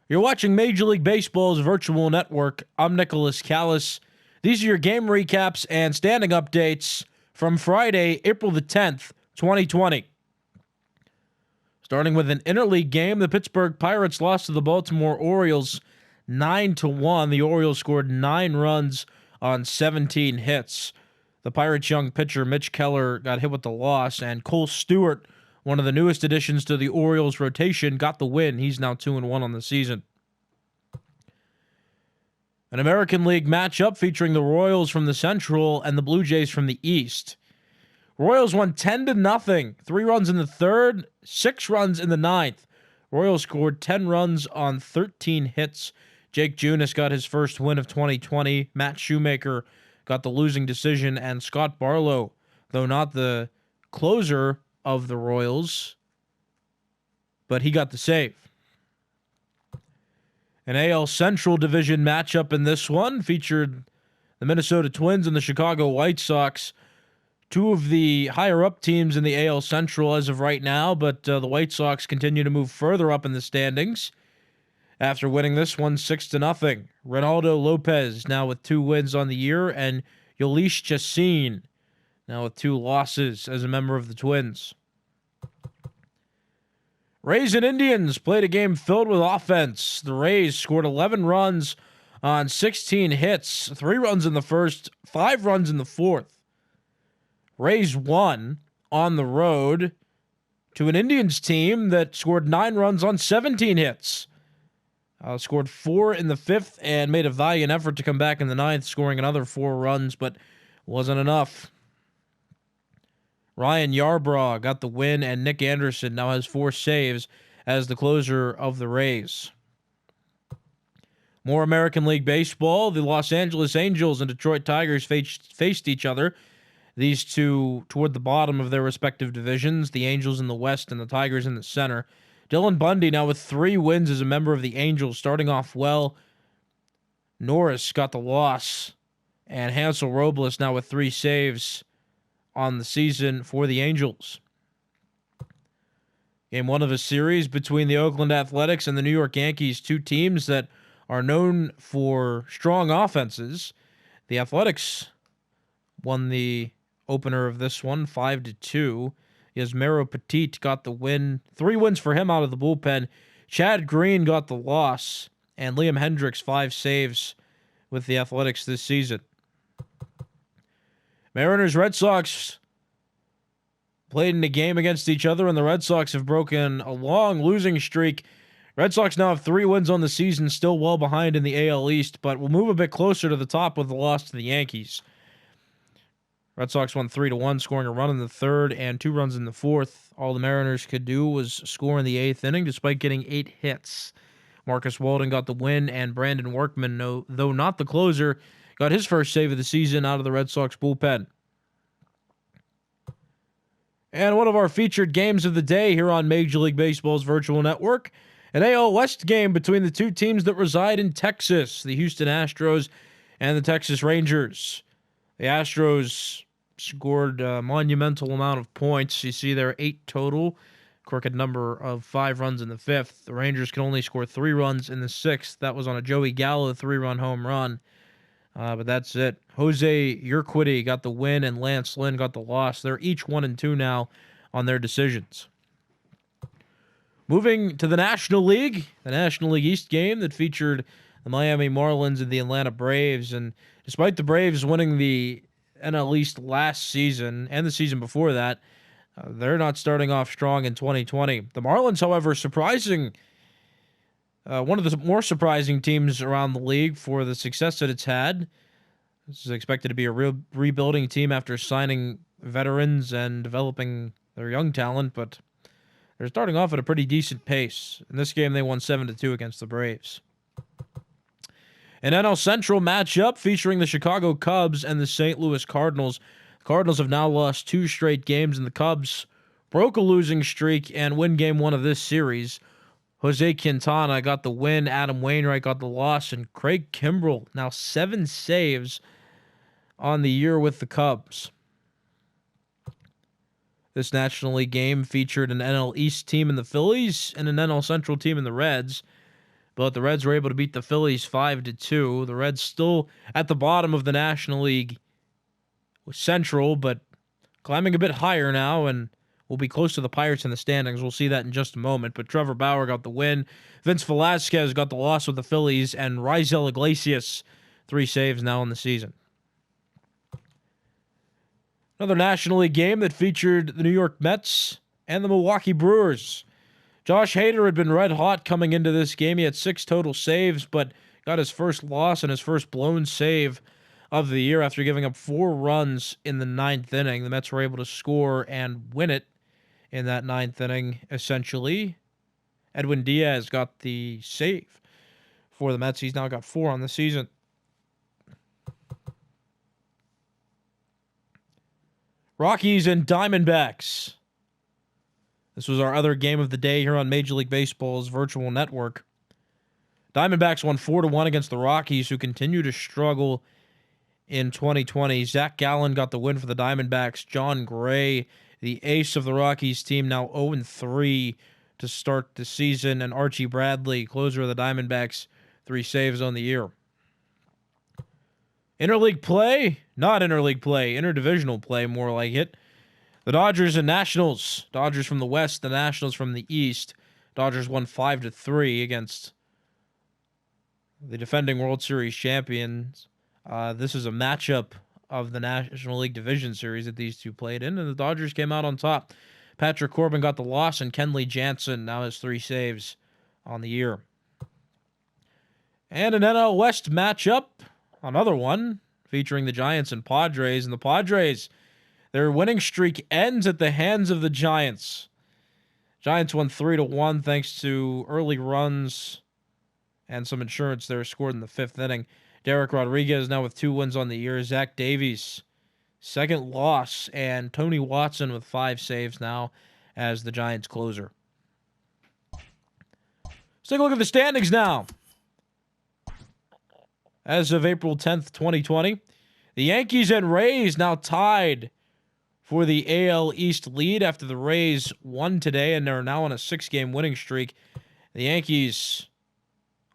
You're watching Major League Baseball's virtual network. I'm Nicholas Callis. These are your game recaps and standing updates from Friday, April the 10th, 2020. Starting with an interleague game, the Pittsburgh Pirates lost to the Baltimore Orioles 9-1. The Orioles scored 9 runs on 17 hits. The Pirates' young pitcher Mitch Keller got hit with the loss, and Cole Stewart, one of the newest additions to the Orioles rotation, got the win. He's now 2-1 on the season. An American League matchup featuring the Royals from the Central and the Blue Jays from the East. Royals won 10-0. 3 runs in the third, 6 runs in the ninth. Royals scored 10 runs on 13 hits. Jake Junis got his first win of 2020. Matt Shoemaker got the losing decision, and Scott Barlow, though not the closer of the Royals, but he got the save. An AL Central Division matchup in this one featured the Minnesota Twins and the Chicago White Sox, two of the higher-up teams in the AL Central as of right now, but the White Sox continue to move further up in the standings after winning this one 6-0. Reynaldo Lopez now with 2 wins on the year, and Yoelish Chacin now with 2 losses as a member of the Twins. Rays and Indians played a game filled with offense. The Rays scored 11 runs on 16 hits, 3 runs in the first, 5 runs in the fourth. Rays won on the road to an Indians team that scored 9 runs on 17 hits. Scored 4 in the fifth and made a valiant effort to come back in the ninth, scoring another 4 runs, but wasn't enough. Ryan Yarbrough got the win, and Nick Anderson now has 4 saves as the closer of the Rays. More American League Baseball. The Los Angeles Angels and Detroit Tigers faced each other. These two toward the bottom of their respective divisions, the Angels in the West and the Tigers in the center. Dylan Bundy now with 3 wins as a member of the Angels, starting off well. Norris got the loss, and Hansel Robles now with 3 saves on the season for the Angels. Game 1 of a series between the Oakland Athletics and the New York Yankees, two teams that are known for strong offenses. The Athletics won the opener of this one 5-2. Yasmero Petit got the win. 3 wins for him out of the bullpen. Chad Green got the loss, and Liam Hendricks 5 saves with the Athletics this season. Mariners Red Sox played in a game against each other, and the Red Sox have broken a long losing streak. Red Sox now have 3 wins on the season, still well behind in the AL East, but will move a bit closer to the top with the loss to the Yankees. Red Sox won 3-1, scoring a run in the third and 2 runs in the fourth. All the Mariners could do was score in the 8th inning, despite getting 8 hits. Marcus Walden got the win, and Brandon Workman, though not the closer, got his first save of the season out of the Red Sox bullpen. And one of our featured games of the day here on Major League Baseball's virtual network, an AL West game between the two teams that reside in Texas, the Houston Astros and the Texas Rangers. The Astros scored a monumental amount of points. You see there 8 total, crooked number of 5 runs in the 5th. The Rangers can only score 3 runs in the 6th. That was on a Joey Gallo 3-run home run. But that's it. Jose Urquidy got the win, and Lance Lynn got the loss. They're each 1-2 now on their decisions. Moving to the National League East game that featured the Miami Marlins and the Atlanta Braves. And despite the Braves winning the NL East last season and the season before that, they're not starting off strong in 2020. The Marlins, however, one of the more surprising teams around the league for the success that it's had. This is expected to be a real rebuilding team after signing veterans and developing their young talent, but they're starting off at a pretty decent pace. In this game, they won 7-2 against the Braves. An NL Central matchup featuring the Chicago Cubs and the St. Louis Cardinals. The Cardinals have now lost 2 straight games, and the Cubs broke a losing streak and win game 1 of this series. Jose Quintana got the win, Adam Wainwright got the loss, and Craig Kimbrell now 7 saves on the year with the Cubs. This National League game featured an NL East team in the Phillies and an NL Central team in the Reds. but the Reds were able to beat the Phillies 5-2. The Reds still at the bottom of the National League Central, but climbing a bit higher now, and will be close to the Pirates in the standings. We'll see that in just a moment. But Trevor Bauer got the win. Vince Velasquez got the loss with the Phillies, and Raisel Iglesias, 3 saves now in the season. Another National League game that featured the New York Mets and the Milwaukee Brewers. Josh Hader had been red hot coming into this game. He had 6 total saves, but got his first loss and his first blown save of the year after giving up 4 runs in the 9th inning. The Mets were able to score and win it in that 9th inning, essentially. Edwin Diaz got the save for the Mets. He's now got 4 on the season. Rockies and Diamondbacks. This was our other game of the day here on Major League Baseball's virtual network. Diamondbacks won 4-1 against the Rockies, who continue to struggle in 2020. Zach Gallen got the win for the Diamondbacks. John Gray, the ace of the Rockies team, now 0-3 to start the season. And Archie Bradley, closer of the Diamondbacks, 3 saves on the year. Interleague play? Not interleague play. Interdivisional play, more like it. The Dodgers and Nationals. Dodgers from the West, the Nationals from the East. Dodgers won 5-3 against the defending World Series champions. This is a matchup of the National League Division Series that these two played in, and the Dodgers came out on top. Patrick Corbin got the loss, and Kenley Jansen now has 3 saves on the year. And an NL West matchup, another one, featuring the Giants and Padres. And the Padres, their winning streak ends at the hands of the Giants. Giants won 3-1 thanks to early runs and some insurance there scored in the 5th inning. Derek Rodriguez now with 2 wins on the year. Zach Davies, 2nd loss. And Tony Watson with 5 saves now as the Giants closer. Let's take a look at the standings now. As of April 10th, 2020, the Yankees and Rays now tied for the AL East lead after the Rays won today, and they're now on a 6-game winning streak. The Yankees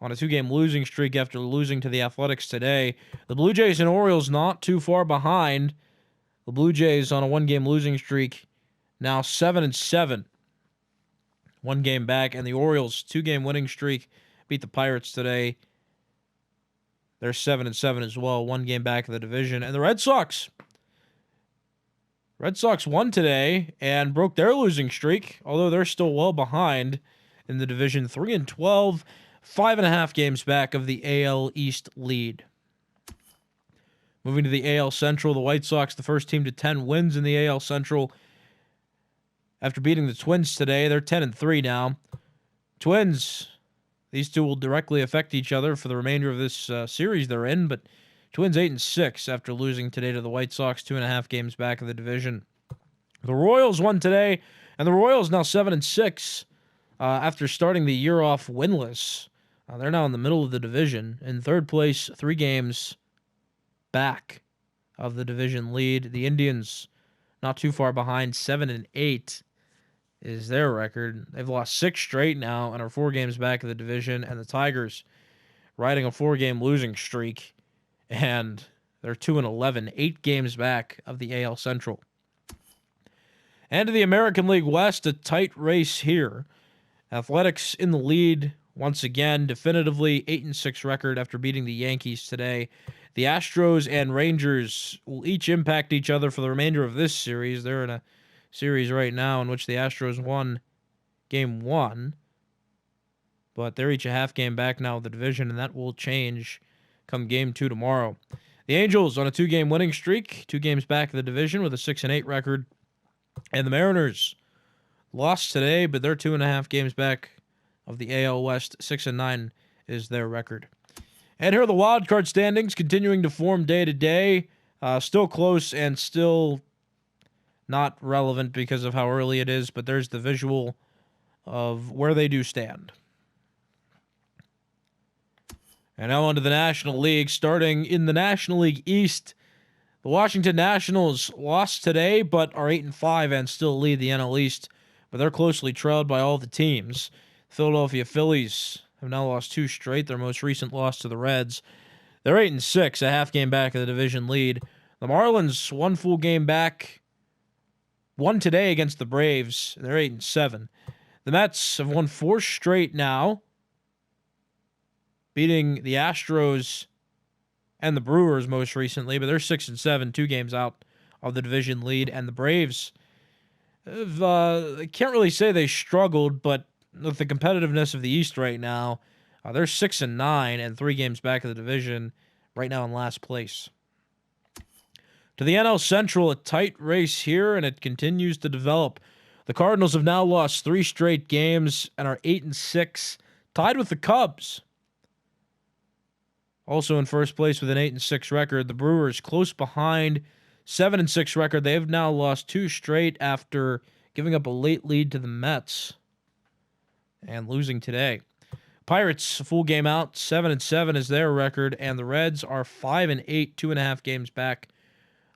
on a 2-game losing streak after losing to the Athletics today. The Blue Jays and Orioles not too far behind. The Blue Jays on a 1-game losing streak, now 7-7. 1 game back, and the Orioles 2-game winning streak beat the Pirates today. They're 7-7 as well, 1 game back of the division. And the Red Sox. Red Sox won today and broke their losing streak, although they're still well behind in the division. 3-12, 5.5 games back of the AL East lead. Moving to the AL Central, the White Sox, the first team to 10 wins in the AL Central. After beating the Twins today, they're 10-3 now. Twins, these two will directly affect each other for the remainder of this series they're in, but Twins 8-6 after losing today to the White Sox, 2.5 games back of the division. The Royals won today, and the Royals now 7-6 after starting the year off winless. They're now in the middle of the division. In 3rd place, 3 games back of the division lead. The Indians not too far behind, 7-8 is their record. They've lost 6 straight now and are 4 games back of the division. And the Tigers riding a 4-game losing streak, and they're 2-11, 8 games back of the AL Central. And to the American League West, a tight race here. Athletics in the lead once again, definitively 8-6 record after beating the Yankees today. The Astros and Rangers will each impact each other for the remainder of this series. They're in a series right now in which the Astros won Game 1, but they're each a half game back now of the division, and that will change come Game 2 tomorrow. The Angels on a 2-game winning streak, 2 games back of the division with a 6-8 record, and the Mariners lost today, but they're 2.5 games back of the AL West. 6-9 is their record. And here are the wildcard standings continuing to form day to day. Still close and still not relevant because of how early it is, but there's the visual of where they do stand. And now on to the National League. Starting in the National League East, the Washington Nationals lost today, but are 8-5 and still lead the NL East. But they're closely trailed by all the teams. Philadelphia Phillies have now lost 2 straight. Their most recent loss to the Reds. They're 8-6, a half game back of the division lead. The Marlins, 1 full game back. Won today against the Braves. They're 8-7. The Mets have won 4 straight now, beating the Astros and the Brewers most recently, but they're 6-7, 2 games out of the division lead. And the Braves, I can't really say they struggled, but with the competitiveness of the East right now, they're 6-9 and 3 games back of the division, right now in last place. To the NL Central, a tight race here, and it continues to develop. The Cardinals have now lost 3 straight games and are 8-6, tied with the Cubs. Also in first place with an 8-6 record. The Brewers close behind, 7-6 record. They have now lost 2 straight after giving up a late lead to the Mets and losing today. Pirates, a full game out, 7-7 is their record, and the Reds are 5-8, 2.5 games back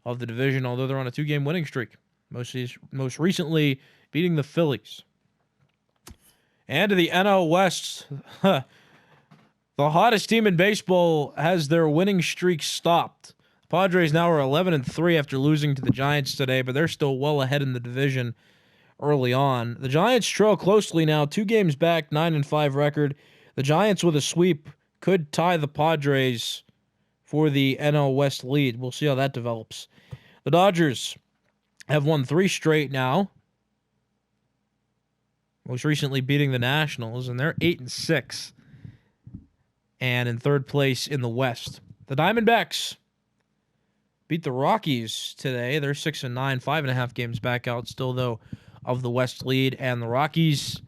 of the division, although they're on a 2-game winning streak. Most recently beating the Phillies. And to the NL West, the hottest team in baseball has their winning streak stopped. The Padres now are 11-3 after losing to the Giants today, but they're still well ahead in the division early on. The Giants trail closely now, 2 games back, 9-5 record. The Giants with a sweep could tie the Padres for the NL West lead. We'll see how that develops. The Dodgers have won 3 straight now, most recently beating the Nationals, and they're 8-6 and in third place in the West. The Diamondbacks beat the Rockies today. They're 6-9, 5.5 games back out still, though, of the West lead. And the Rockies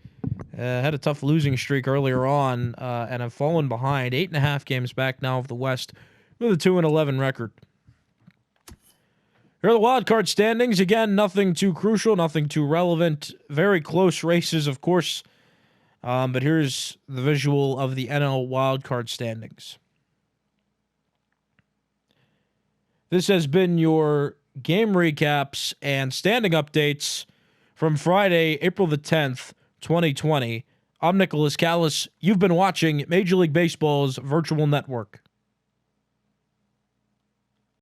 had a tough losing streak earlier on and have fallen behind. 8.5 games back now of the West with a 2-11 record. Here are the wildcard standings. Again, nothing too crucial, nothing too relevant. Very close races, of course. But here's the visual of the NL wildcard standings. This has been your game recaps and standing updates from Friday, April the 10th, 2020. I'm Nicholas Callis. You've been watching Major League Baseball's Virtual Network.